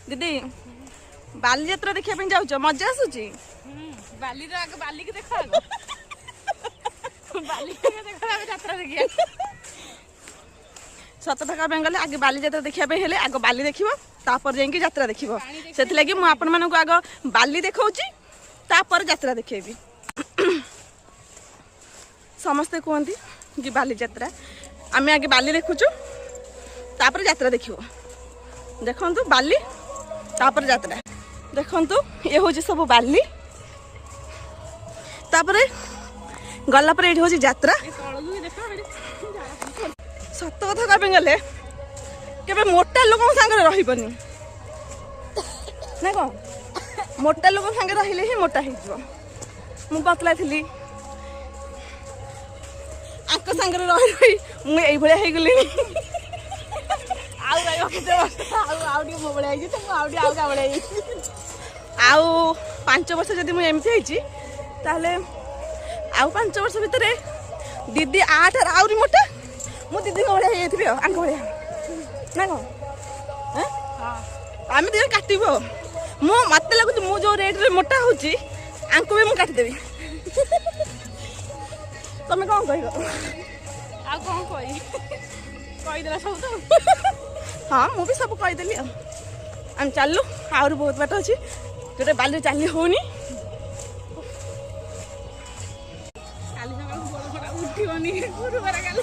दीदी बाली यात्रा देखिया पे जाउछ मजा आसुची बाली रो आगे बाली के देखा आगो बाली के देखा आगे यात्रा देखिया सत टका पे गले आगे बाली यात्रा देखिया पे हेले आगो बाली देखिबो तापर जाई कि यात्रा देखिबो सेति लागि मु आपन मानको आगो बाली देखौची तापर यात्रा देखिबी समस्ते कहती कि बाली यात्रा आमे आगे बाली देखुचु तापर यात्रा देखिबो देखंतु बाली तापर यात्रा देखंतु ये होची सब बाली तापर गला पर एठी होची यात्रा सत कथा कहबे गले केबे मोटा लोक संगे रहिबनी ना को मोटा लोक संगे रहिले ही मोटा हिजो मु पतला थिली आक संगे रहि रहि मु एई भले हे गली आउ रायो के आउडी मोबळे आइजी त आउडी आउ का बळे आउ 5 वर्ष जदि मु एमती आइजी ताले आउ 5 वर्ष भितरे दीदी 8 और आउरी मोटा मु दीदी को बळे हेथिबे आंक बळे ना को हैं हां आमे दियो काटिबो मु मते लागु मु जो रेट रे मोटा होची आंक भी मु काटि देबी तमे कोन कहिबो आ कोन कहि देला सब तो हाँ मु भी सब कहीदेली आम चलू आहुरी बहुत बाट अच्छी जोटे बाली चली होनी काली सकाळ गोड़ उठिबनी गुरुवार काली